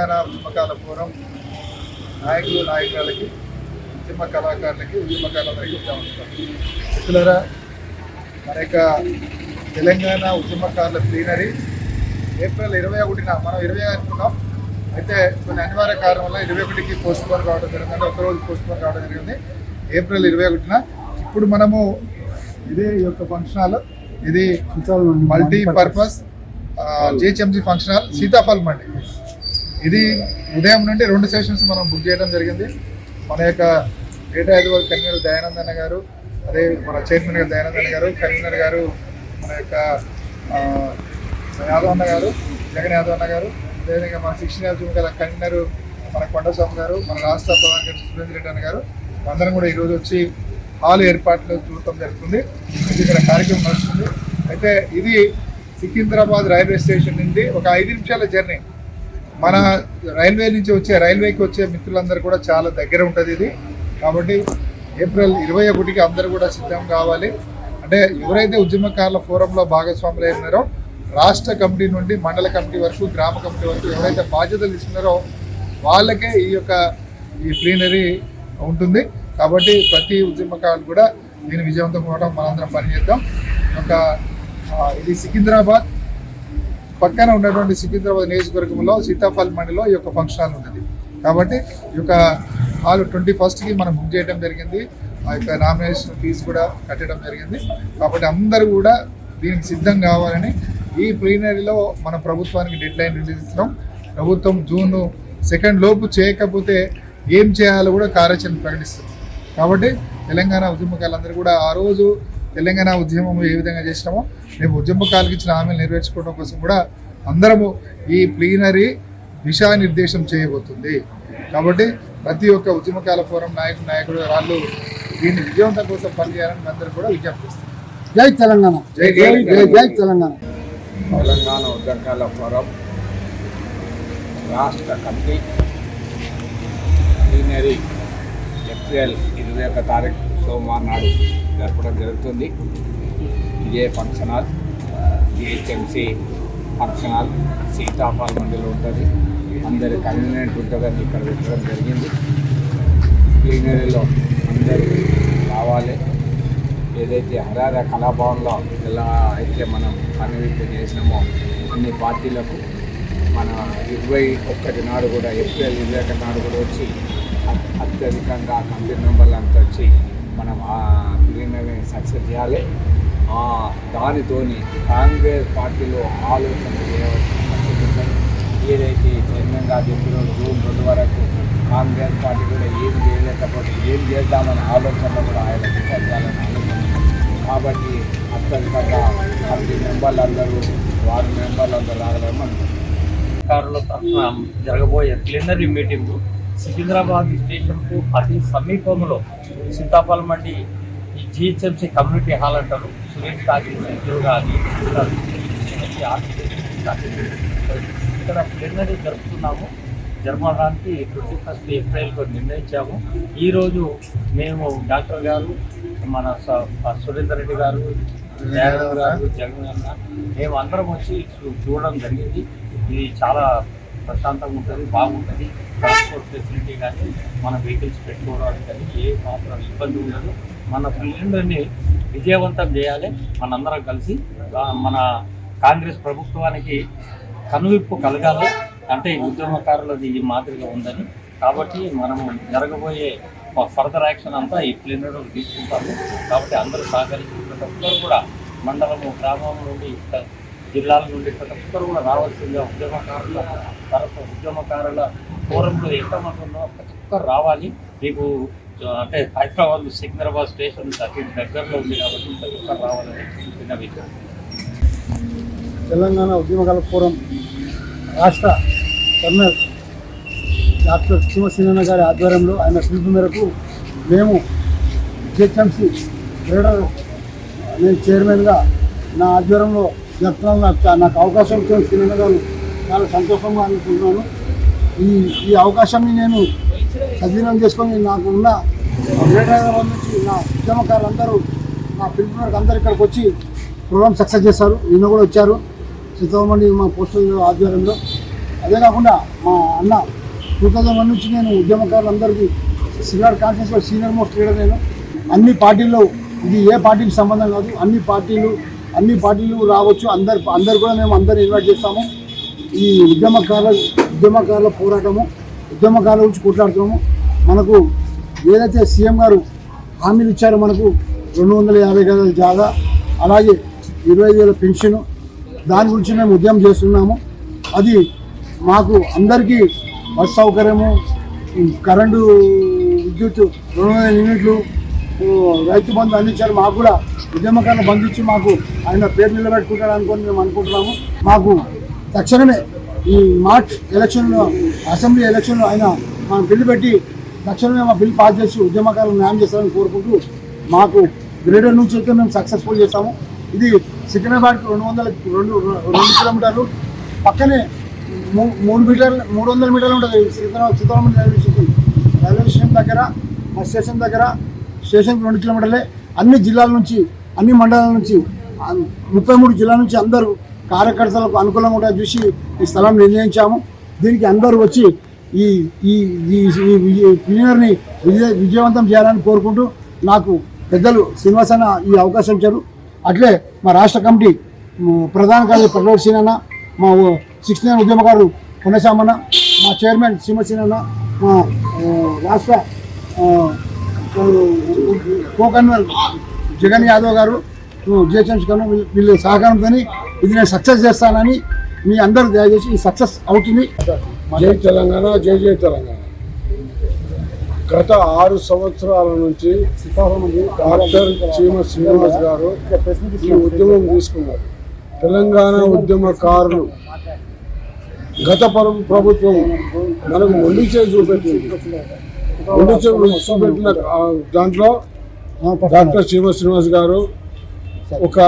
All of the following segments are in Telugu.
తెలంగాణ ఉద్యమకాల ఫోరం నాయకులు నాయకులకి ఉద్యమ కళాకారులకి ఉద్యమకారులందరికీ మిత్రులారా, మన యొక్క తెలంగాణ ఉద్యమకారుల ప్లీనరీ ఏప్రిల్ 21న మనం 20 అనుకున్నాం. అయితే కొన్ని అనివార్య కారణం వల్ల 21కి పోస్ట్పోన్ కావడం జరిగింది. ఒకరోజు పోస్ట్పోన్ కావడం జరిగింది ఏప్రిల్ 21న. ఇప్పుడు మనము ఇదే ఈ యొక్క ఫంక్షన్ హాల్, ఇది multipurpose GHMC function hall Sitaphal Mandi. ఇది ఉదయం నుండి 2 సెషన్స్ మనం బుక్ చేయడం జరిగింది. మన యొక్క డేటా హైదరాబాద్ కన్వీనర్ దయానందన్న గారు, అదే మన చైర్మన్ గారు దయానందన్న గారు, కన్వీనర్ గారు మన యొక్క యాదవ్ అన్న గారు, జగన్ యాదవ్ అన్న గారు, అదేవిధంగా మన 16 ఉద్యమకాల కన్వీనర్ మన కొండస్వామి గారు, మన రాష్ట్ర ప్రధాన కార్యదర్శి సురేంద్ర రెడ్డి అన్న గారు అందరం కూడా ఈరోజు వచ్చి హాల్ ఏర్పాట్లు చూడటం జరుగుతుంది. ఇక్కడ కార్యక్రమం నడుస్తుంది. అయితే ఇది సికింద్రాబాద్ రైల్వే స్టేషన్ నుండి ఒక 5 నిమిషాల జర్నీ. మన రైల్వేకి వచ్చే మిత్రులందరూ కూడా చాలా దగ్గర ఉంటుంది ఇది. కాబట్టి ఏప్రిల్ 21కి అందరూ కూడా సిద్ధం కావాలి. అంటే ఎవరైతే ఉద్యమకారుల ఫోరంలో భాగస్వాములు అయినారో రాష్ట్ర కమిటీ నుండి మండల కమిటీ వరకు, గ్రామ కమిటీ వరకు ఎవరైతే బాధ్యతలు తీసుకున్నారో వాళ్ళకే ఈ ప్లీనరీ ఉంటుంది. కాబట్టి ప్రతి ఉద్యమకారులు కూడా దీన్ని విజయవంతం కావడం మనందరం పనిచేద్దాం. ఇది సికింద్రాబాద్ పక్కన ఉన్నటువంటి సికింద్రాబాద్ నియోజకవర్గంలో సీతాఫల్ మండిలో ఈ యొక్క ఫంక్షన్ హాల్ ఉన్నది. కాబట్టి ఈ యొక్క హాల్ 21కి మనం బుక్ చేయడం జరిగింది. ఆ యొక్క నామినేషన్ ఫీజు కూడా కట్టడం జరిగింది. కాబట్టి అందరూ కూడా దీనికి సిద్ధం కావాలని ఈ ప్లీనరీలో మన ప్రభుత్వానికి డెడ్ లైన్ రిలీజ్ ఇస్తున్నాం. ప్రభుత్వం జూన్ 2 లోపు చేయకపోతే ఏం చేయాలో కూడా కార్యాచరణ ప్రకటిస్తుంది. కాబట్టి తెలంగాణ ఉద్యమకారులందరూ కూడా ఆ రోజు తెలంగాణ ఉద్యమం ఏ విధంగా చేసినామో రేపు ఉద్యమకారులకు ఇచ్చిన హామీలు నెరవేర్చుకోవడం కోసం కూడా అందరము ఈ ప్లీనరీ దిశానిర్దేశం చేయబోతుంది. కాబట్టి ప్రతి ఒక్క ఉద్యమకాల ఫోరం నాయకుడు వాళ్ళు దీన్ని విజయవంతం కోసం పనిచేయాలని అందరూ కూడా విజ్ఞప్తిస్తారు. జై తెలంగాణ, జై జై తెలంగాణ. తెలంగాణ ఉద్యమకాల ఫోరం రాష్ట్ర కమిటీ ప్లీనరీ ఏప్రిల్ 21 తారీఖు సోమవారం నాడు జరపడం జరుగుతుంది. ఇదే function hall GHMC function hall Sitaphal మండిలో ఉంటుంది. అందరి కన్వీనియంట్ ఉంటుందని ఇక్కడ పెట్టడం జరిగింది. ప్లీనరీలో అందరూ రావాలి. ఏదైతే హరార కళాభవన్లో ఎలా అయితే మనం కనువిప్పు చేసినామో అన్ని పార్టీలకు మన 21 నాడు కూడా ఏప్రిల్ 21 నాడు కూడా వచ్చి అత్యధికంగా కమిటీ మెంబర్లు అంతా వచ్చి మనం ఆ ప్లీనరీ సక్సెస్ చేయాలి. దానితోని కాంగ్రెస్ పార్టీలో ఆలోచన చేయవలసిన ఏదైతే చైర్మన్ గారు చెప్పిన జూన్ 2 వరకు కాంగ్రెస్ పార్టీ కూడా ఏం చేయలేకపోతే ఏం చేద్దామనే ఆలోచనలో కూడా ఆయన చేయాలని ఆలోచన. కాబట్టి అత్యధికంగా కమిటీ మెంబర్లు అందరూ వార్డు మెంబర్లు అందరూ రాగలమని అధికారుల తరఫున జరగబోయే ప్లీనరీ మీటింగు సికింద్రాబాద్ స్టేషన్కు అతి సమీపంలో సీతాఫల్ మండి జిహెచ్ఎంసీ కమ్యూనిటీ హాల్ అంటారు. సురేష్ టాకీస్ ఎదురుగా అది ఇక్కడ ప్లీనరీ జరుపుతున్నాము. జరపడానికి 21 ఏప్రిల్కు నిర్ణయించాము. ఈరోజు మేము డాక్టర్ గారు, మన సురేందర్ రెడ్డి గారు, యాదవ్ గారు, జగన్ అన్న మేము అందరం వచ్చి చూడడం జరిగింది. ఇది చాలా ప్రశాంతంగా ఉంటుంది, బాగుంటుంది. ట్రాన్స్పోర్ట్ ఫెసిలిటీ కానీ మన వెహికల్స్ పెట్టుకోవడానికి కానీ ఏ మాత్రం ఇబ్బంది ఉండదు. మన ప్లీనరీని విజయవంతం చేయాలి. మనందరం కలిసి మన కాంగ్రెస్ ప్రభుత్వానికి కనువిప్పు కలగాలి. అంటే ఉద్యమకారులది ఈ మాదిరిగా ఉందని. కాబట్టి మనం జరగబోయే ఫర్దర్ యాక్షన్ అంతా ఈ ప్లీనరీలో తీసుకుంటాము. కాబట్టి అందరూ సహకరించి ప్రతి ఒక్కరు కూడా మండలము, గ్రామం నుండి, జిల్లాల నుండి ప్రతి ఒక్కరు కూడా రావాల్సిందిగా ఉద్యమకారుల ఫోరంలో ఎంతమంది ఉన్నో ప్రతి ఒక్కరు రావాలి. మీకు అంటే హైదరాబాద్ సికింద్రాబాద్ స్టేషన్ అతి దగ్గరలో ఉంది కాబట్టి ప్రతి ఒక్కరు రావాలని చిన్న విషయం. తెలంగాణ ఉద్యమకాల ఫోరం రాష్ట్ర కర్నల్ డాక్టర్ శివసేన గారి ఆధ్వర్యంలో ఆయన పిలుపు మేరకు మేము జిహెచ్ఎంసి గ్రేటర్ నేను చైర్మన్గా నా ఆధ్వర్యంలో జరుపుతున్నాను. నాకు అవకాశం ఇచ్చిన శ్రీనగర్ గారు చాలా సంతోషంగా అనుకుంటున్నాను. ఈ అవకాశాన్ని నేను సద్వినియోగం చేసుకొని నాకు ఉన్న గ్రేటర్ హైదరాబాద్ నుంచి నా ఉద్యమకారులందరూ నా పిలుపు మేరకు అందరూ ఇక్కడికి వచ్చి ప్రోగ్రామ్ సక్సెస్ చేశారు. నిన్న కూడా వచ్చారు సీతాఫల్ మండి మా పోస్టల్ ఆధ్వర్యంలో. అదే అదే కాకుండా మా అన్న 2001 నుంచి నేను ఉద్యమకారులందరికీ సిగార్ కాన్ఫరెన్స్లో సీనియర్ మోస్ట్ లీడర్. నేను అన్ని పార్టీల్లో, ఇది ఏ పార్టీకి సంబంధం కాదు, అన్ని పార్టీలు రావచ్చు, అందరు కూడా మేము అందరిని ఇన్వైట్ చేస్తాము. ఈ ఉద్యమకారుల పోరాటము, ఉద్యమకారుల గురించి కొట్లాడుతున్నాము. మనకు ఏదైతే సీఎం గారు హామీలు ఇచ్చారో, మనకు 250 గజాల జాగా, అలాగే 25,000 పెన్షన్, దాని గురించి మేము ఉద్యమం చేస్తున్నాము. అది మాకు అందరికీ బస్ సౌకర్యము, కరెంటు, విద్యుత్ 200 యూనిట్లు, రైతు బంధు అందించారు. మాకు కూడా ఉద్యమకారులు బంధించి మాకు ఆయన పేరు నిలబెట్టుకుంటాడు అనుకొని మేము అనుకుంటున్నాము. మాకు తక్షణమే ఈ మార్చ్ ఎలక్షన్లో, అసెంబ్లీ ఎలక్షన్లో ఆయన మా బిల్లు పెట్టి తక్షణమే మా బిల్లు పాస్ చేసి ఉద్యమకారులు న్యాయం చేస్తారని కోరుకుంటూ, మాకు గ్రేడర్ నుంచి అయితే మేము సక్సెస్ఫుల్ చేస్తాము. ఇది సికింద్రాబాద్కి 2 కిలోమీటర్లు, పక్కనే 300 మీటర్లు ఉంటుంది సీతారామ రైల్వే స్టేషన్ దగ్గర. మా స్టేషన్ దగ్గర, స్టేషన్కి 2 కిలోమీటర్లే. అన్ని జిల్లాల నుంచి, అన్ని మండలాల నుంచి, 33 జిల్లాల నుంచి అందరూ కార్యకర్తలకు అనుకూలంగా ఉంటాయని చూసి ఈ స్థలం నిర్ణయించాము. దీనికి అందరూ వచ్చి ఈ క్లీనర్ని విజయవంతం చేయాలని కోరుకుంటూ, నాకు పెద్దలు శ్రీనివాసన్న ఈ అవకాశం ఇచ్చారు. అట్లే మా రాష్ట్ర కమిటీ ప్రధాన కార్యదర్శి ప్రగోడ్ సీనన్న, మా 69 ఉద్యమకారులు పునశామన్న, మా చైర్మన్ శ్రీమసీనన్న, మా రాష్ట్ర కో-కన్వీనర్ జగన్ యాదవ్ గారు, జిహెచ్ఎంసీ కన్వీనర్, వీళ్ళు సహకారంతో ఇది నేను సక్సెస్ చేస్తానని మీ అందరూ దయచేసి ఈ సక్సెస్ అవుతుంది. జై తెలంగాణ, జై జై తెలంగాణ. గత 6 సంవత్సరాల నుంచి డాక్టర్ చీమ శ్రీనివాస్ గారు ఈ ఉద్యమం తీసుకున్నారు. తెలంగాణ ఉద్యమకారులు గత ప్రభుత్వం మనకు మొండి చేసి చూపెట్టింది. మొండి చూపెట్టిన దాంట్లో డాక్టర్ చీమ శ్రీనివాస్ గారు ఒక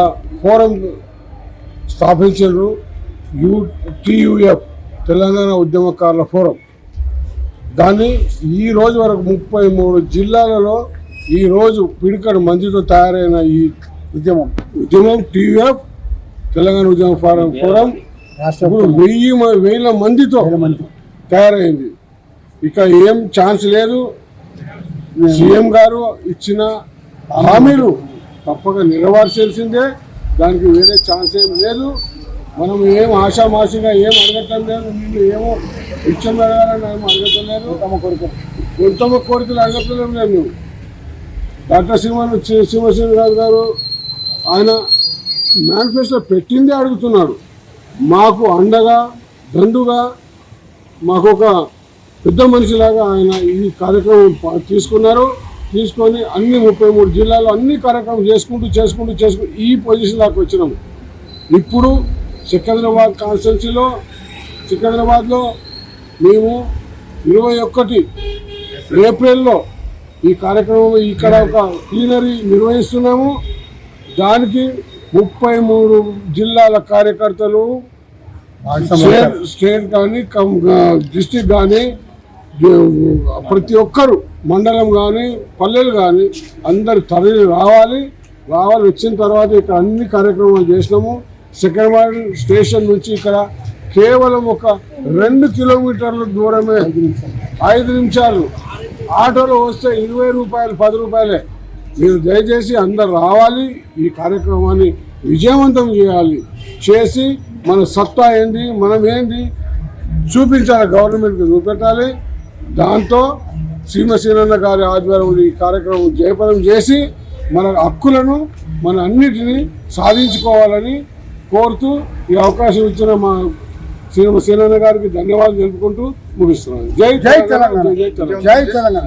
ఫోరం స్థాపించారు, TUF, తెలంగాణ ఉద్యమకారుల ఫోరం. దాన్ని ఈ రోజు వరకు 33 జిల్లాలలో ఈరోజు పిడికడు మందితో తయారైన ఈ ఉద్యమం TUF, తెలంగాణ ఉద్యమ ఫోరం ఇప్పుడు 1000 మందితో తయారైంది. ఇక ఏం ఛాన్స్ లేదు. సీఎం గారు ఇచ్చిన హామీలు తప్పక నెరవేర్చాల్సిందే, దానికి వేరే ఛాన్స్ ఏం లేదు. మనం ఏం ఆశామాషిగా ఏం అడగటం లేదు, వీళ్ళు ఏమో ఇష్టం అడగాలని ఏమో అడగటం లేదు, ఉత్తమ కోరికలు అడగటం లేదు. డాక్టర్ శ్రీనివాసరావు గారు ఆయన మేనిఫెస్టో పెట్టిందే అడుగుతున్నాడు. మాకు అండగా, దండుగా, మాకు ఒక పెద్ద మనిషిలాగా ఆయన ఈ కార్యక్రమం తీసుకొని అన్ని 33 జిల్లాలో అన్ని కార్యక్రమం చేసుకుంటూ ఈ పొజిషన్ దాకా వచ్చినాము. ఇప్పుడు సికింద్రాబాద్ కాన్స్టిట్యున్సీలో, సికింద్రాబాద్లో మేము 21 ఏప్రిల్లో ఈ కార్యక్రమం ఇక్కడ ఒక క్లీనరీ నిర్వహిస్తున్నాము. దానికి 33 జిల్లాల కార్యకర్తలు, స్టేట్ కానీ డిస్ట్రిక్ట్ కానీ ప్రతి ఒక్కరు, మండలం కానీ పల్లెలు కానీ అందరు తరలి రావాలి. వచ్చిన తర్వాత ఇక్కడ అన్ని కార్యక్రమాలు చేసినాము. సికింద్రాబాద్ స్టేషన్ నుంచి ఇక్కడ కేవలం ఒక 2 కిలోమీటర్ల దూరమే, 5 నిమిషాలు. ఆటోలో వస్తే 20 రూపాయలు, 10 రూపాయలే. మీరు దయచేసి అందరు రావాలి, ఈ కార్యక్రమాన్ని విజయవంతం చేసి మన సత్తా ఏంది, మనం ఏంది చూపించాలి, గవర్నమెంట్కి చూపెట్టాలి. దాంతో శ్రీమసీనన్న గారి ఆధ్వర్యంలో ఈ కార్యక్రమం జయప్రదం చేసి మన హక్కులను, మన అన్నిటినీ సాధించుకోవాలని కోరుతూ ఈ అవకాశం ఇచ్చిన మా శ్రీమసీనన్న గారికి ధన్యవాదాలు తెలుపుకుంటూ ముగిస్తున్నాను. జై తెలంగాణ, జై తెలంగాణ.